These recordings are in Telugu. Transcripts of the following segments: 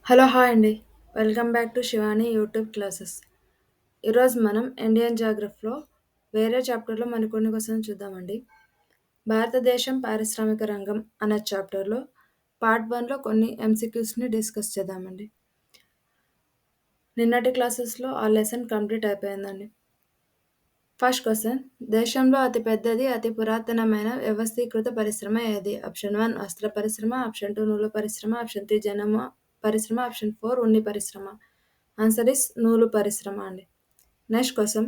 హలో హాయ్ అండి. Welcome back to Shivani YouTube classes. ఈరోజు మనం ఇండియన్ జాగ్రఫీలో వేరే చాప్టర్లో మరికొన్ని క్వశ్చన్స్ చూద్దామండి. భారతదేశం పారిశ్రామిక రంగం అనే చాప్టర్లో పార్ట్ 1లో కొన్ని ఎంసీక్యూస్ని డిస్కస్ చేద్దామండి. నిన్నటి క్లాసెస్లో ఆ లెసన్ కంప్లీట్ అయిపోయిందండి. ఫస్ట్ క్వశ్చన్, దేశంలో అతి పెద్దది అతి పురాతనమైన వ్యవస్థీకృత పరిశ్రమ ఏది? ఆప్షన్ 1 వస్త్ర పరిశ్రమ, ఆప్షన్ 2 నూలు పరిశ్రమ, ఆప్షన్ 3 జనమ పరిశ్రమ, ఆప్షన్ 4 ఉన్ని పరిశ్రమ. ఆన్సర్ ఇస్ నూలు పరిశ్రమ అండి. నెక్స్ట్ క్వశ్చన్,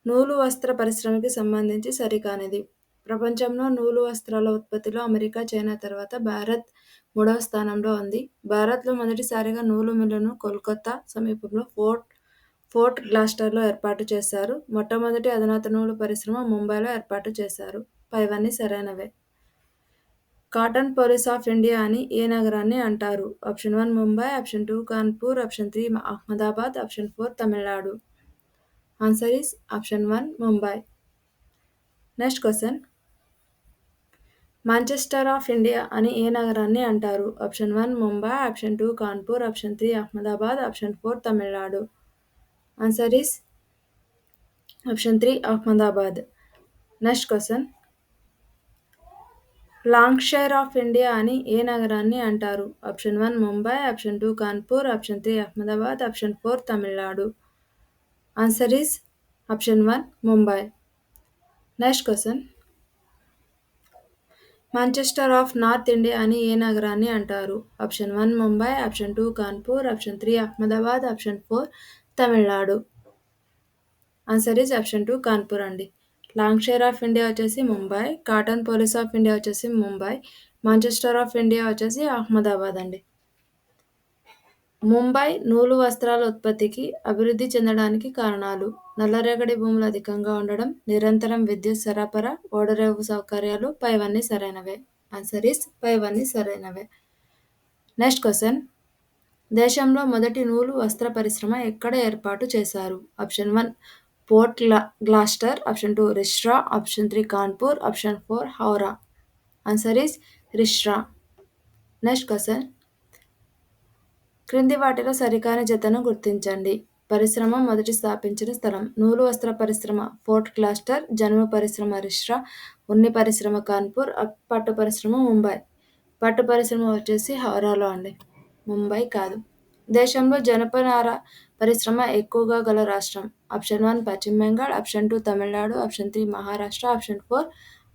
నూలు వస్త్ర పరిశ్రమకి సంబంధించి సరికానిది. ప్రపంచంలో నూలు వస్త్రాల ఉత్పత్తిలో అమెరికా, చైనా తర్వాత భారత్ మూడవ స్థానంలో ఉంది. భారత్లో మొదటిసారిగా నూలు మిల్లును కోల్కతా సమీపంలో ఫోర్ట్ గ్లాస్టర్లో ఏర్పాటు చేశారు. మొట్టమొదటి అధునాతన నూలు పరిశ్రమ ముంబైలో ఏర్పాటు చేశారు. పైవన్నీ సరైనవే. కాటన్ పోలీస్ ఆఫ్ ఇండియా అని ఏ నగరాన్ని అంటారు? Option 1 Mumbai, option 2 Kanpur, option 3 Ahmedabad, option 4 Tamil Nadu. Answer is option 1 Mumbai. Next question, Manchester of India అని ఏ నగరాన్ని అంటారు? Option 1 Mumbai, option 2 Kanpur, option 3 Ahmedabad, option 4 Tamil Nadu. Answer is option 3 Ahmedabad. Next question, Lancashire of India అని ఏ నగరాన్ని అంటారు? Option 1 Mumbai, option 2 Kanpur, option 3 Ahmedabad, option 4 Tamil Nadu. Answer is option 1 Mumbai. Next question, Manchester of north India అని ఏ నగరాన్ని అంటారు? Option 1 Mumbai, option 2 Kanpur, option 3 Ahmedabad, option 4 Tamil Nadu. Answer is option 2 Kanpur అండి. లాంకషైర్ ఆఫ్ ఇండియా వచ్చేసి Mumbai, cotton police of India వచ్చేసి ముంబై, మాంచెస్టర్ ఆఫ్ ఇండియా వచ్చేసి అహ్మదాబాద్ అండి. ముంబై నూలు వస్త్రాల ఉత్పత్తికి అభివృద్ధి చెందడానికి కారణాలు: నల్లరేగడి భూములు అధికంగా ఉండడం, నిరంతరం విద్యుత్ సరఫరా, ఓడరేవు సౌకర్యాలు. పైవన్నీ సరైనవే. ఆన్సర్ ఈస్ పైవన్నీ సరైనవే. నెక్స్ట్ క్వశ్చన్, దేశంలో మొదటి నూలు వస్త్ర పరిశ్రమ ఎక్కడ ఏర్పాటు చేశారు? Option 1 Port Gloster, option 2 Rishra, option 3 Kanpur, option 4 Howrah. Answer is Rishra. Next question, క్రింది వాటిలో సరికాని జతను గుర్తించండి. పరిశ్రమ మొదటి స్థాపించిన స్థలం: నూలు వస్త్ర పరిశ్రమ ఫోర్ట్ గ్లాస్టర్, జనుము పరిశ్రమ రిష్రా, ఉన్ని పరిశ్రమ కాన్పూర్, పట్టు పరిశ్రమ ముంబై. పట్టు పరిశ్రమ వచ్చేసి హౌరాలో అండి, ముంబై కాదు. దేశంలో జనపనార పరిశ్రమ ఎక్కువగా గల రాష్ట్రం: ఆప్షన్ 1 పశ్చిమ Bengal, option 2 Tamil Nadu, option 3 Maharashtra, option 4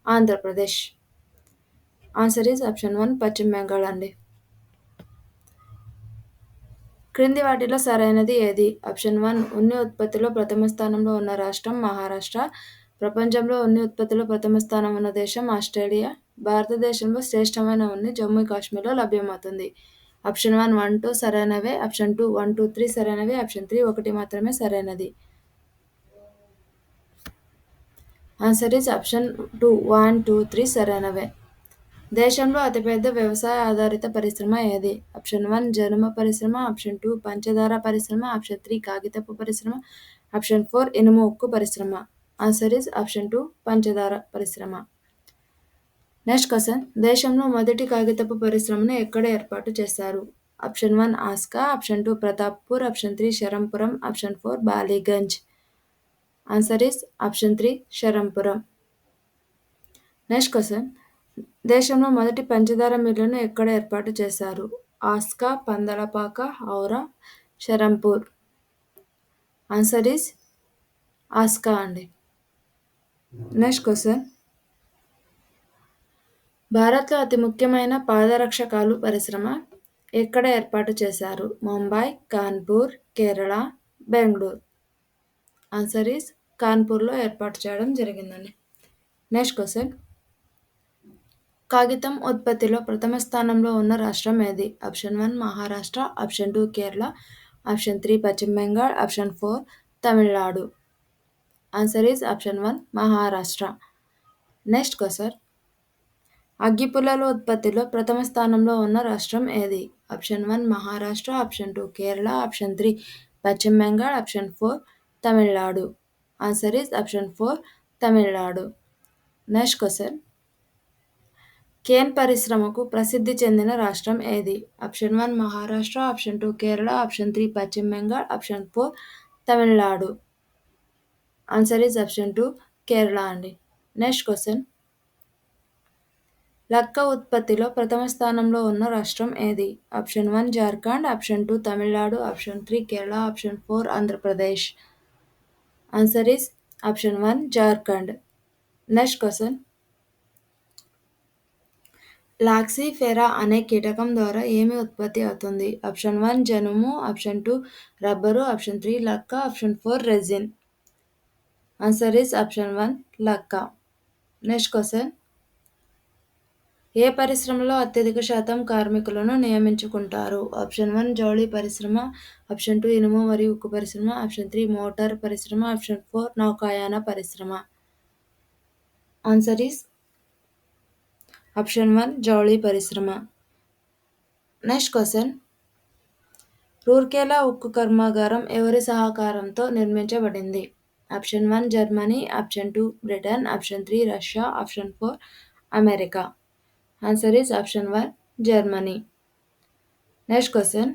Andhra Pradesh. Answer is option 1 పశ్చిమ బెంగాల్ అండి. క్రింది వాటిలో సరైనది ఏది? ఆప్షన్ 1 ఉన్ని ఉత్పత్తిలో ప్రథమ స్థానంలో ఉన్న రాష్ట్రం మహారాష్ట్ర. ప్రపంచంలో ఉన్ని ఉత్పత్తిలో ప్రథమ స్థానం ఉన్న దేశం ఆస్ట్రేలియా. భారతదేశంలో శ్రేష్టమైన ఉన్ని జమ్మూ కాశ్మీర్లో లభ్యమవుతుంది. ఆప్షన్ 1, 1, 2 సరైనవే. ఆప్షన్ 2, 1, 2, 3 సరైనవే. ఆప్షన్ 3 ఒకటి మాత్రమే సరైనది. ఆన్సర్ ఈజ్ ఆప్షన్ 2, 1, 2, 3 సరైనవే. దేశంలో అతిపెద్ద వ్యవసాయ ఆధారిత పరిశ్రమ ఏది? ఆప్షన్ 1 జనుమ పరిశ్రమ, ఆప్షన్ 2 పంచదార పరిశ్రమ, ఆప్షన్ 3 కాగితపు పరిశ్రమ, ఆప్షన్ 4 ఇనుము ఉక్కు పరిశ్రమ. ఆన్సర్ ఈజ్ ఆప్షన్ 2 పంచదార పరిశ్రమ. నెక్స్ట్ క్వశ్చన్, దేశంలో మొదటి కాగితపు పరిశ్రమను ఎక్కడ ఏర్పాటు చేశారు? Option 1 Aska, option 2 Pratappur, option 3 Serampore, option 4 Ballygunge. Answer is option 3 Serampore. Next question, దేశంలో మొదటి పంచదార మిల్లును ఎక్కడ ఏర్పాటు చేశారు? ఆస్కా, పందలపాక, హౌరా, షరంపూర్. ఆన్సర్ ఈజ్ ఆస్కా అండి. నెక్స్ట్ క్వశ్చన్, భారత్లో అతి ముఖ్యమైన పాదరక్షకాలు పరిశ్రమ ఎక్కడ ఏర్పాటు చేశారు? ముంబై, కాన్పూర్, కేరళ, బెంగళూరు. ఆన్సర్ ఈజ్ కాన్పూర్లో ఏర్పాటు చేయడం జరిగిందండి. నెక్స్ట్ క్వశ్చన్, కాగితం ఉత్పత్తిలో ప్రథమ స్థానంలో ఉన్న రాష్ట్రం ఏది? Option 1 Maharashtra, option 2 Kerala, option 3 Paschim Bengal, option 4 Tamil Nadu. Answer is option 1 Maharashtra. Next question, అగ్గిపుల్లల ఉత్పత్తిలో ప్రథమ స్థానంలో ఉన్న రాష్ట్రం ఏది? Option 1 Maharashtra, option 2 Kerala, option 3 Paschim Bengal, option 4 Tamil Nadu. Answer is option 4 Tamil Nadu. Next question, cane పరిశ్రమకు ప్రసిద్ధి చెందిన రాష్ట్రం ఏది? Option 1 Maharashtra, option 2 Kerala, option 3 Paschim Bengal, option 4 Tamil Nadu. Answer is option 2 Kerala అండి. Next question. లక్క ఉత్పత్తిలో ప్రథమ స్థానంలో ఉన్న రాష్ట్రం ఏది? Option 1 Jharkhand, option 2 Tamil Nadu, option 3 Kerala, option 4 Andhra Pradesh. Answer is option 1 Jharkhand. Next question. లాక్సిఫెరా అనే కీటకం ద్వారా ఏమి ఉత్పత్తి అవుతుంది? ఆప్షన్ 1 జనుము, ఆప్షన్ 2 రబ్బరు, ఆప్షన్ 3 లక్క, option 4 resin. Answer is option 1 లక్క. Next question. ఏ పరిశ్రమలో అత్యధిక శాతం కార్మికులను నియమించుకుంటారు? ఆప్షన్ 1 జౌళి పరిశ్రమ, ఆప్షన్ 2 ఇనుము మరియు ఉక్కు పరిశ్రమ, ఆప్షన్ 3 మోటార్ పరిశ్రమ, ఆప్షన్ 4 నౌకాయాన పరిశ్రమ. ఆన్సర్ ఈజ్ ఆప్షన్ 1 జౌళి పరిశ్రమ. Next question. రూర్కెలా ఉక్కు కర్మాగారం ఎవరి సహకారంతో నిర్మించబడింది? Option 1 Germany, option 2 Britain, option 3 Russia, option 4 America. Answer is option 1 Germany. Next question.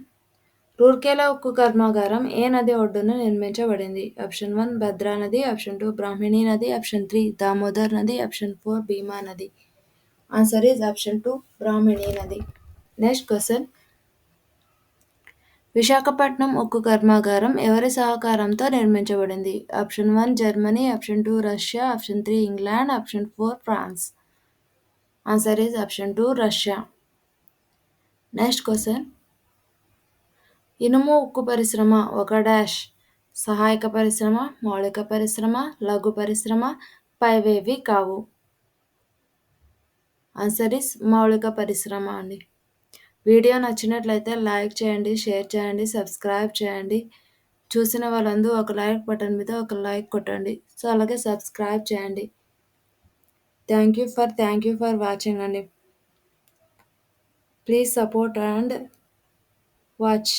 Rourkela ఉక్కు కర్మాగారం ఏ నది ఒడ్డున నిర్మించబడింది? ఆప్షన్ 1 భద్రా నది, ఆప్షన్ 2 బ్రాహ్మణి నది, ఆప్షన్ 3 దామోదర్ నది, ఆప్షన్ 4 భీమా నది. ఆన్సర్ ఈజ్ ఆప్షన్ 2 బ్రాహ్మణి నది. Next question. విశాఖపట్నం ఉక్కు కర్మాగారం ఎవరి సహకారంతో నిర్మించబడింది? Option 1 Germany, option 2 Russia, option 3 England, option 4 France. Answer is option 2 Russia. Next question. ఇనుము ఉక్కు పరిశ్రమ ఒక డాష్ సహాయక పరిశ్రమ, మౌలిక పరిశ్రమ, లఘు పరిశ్రమ, పైవేవి కావు. ఆన్సర్ ఈజ్ మౌలిక పరిశ్రమ అండి. వీడియో నచ్చినట్లయితే లైక్ చేయండి, షేర్ చేయండి, సబ్స్క్రైబ్ చేయండి. చూసిన వాళ్ళందరూ ఒక లైక్ బటన్ మీద ఒక లైక్ కొట్టండి. సో అలాగే సబ్స్క్రైబ్ చేయండి. థ్యాంక్ యూ ఫర్ వాచింగ్ అండి. Please support and watch.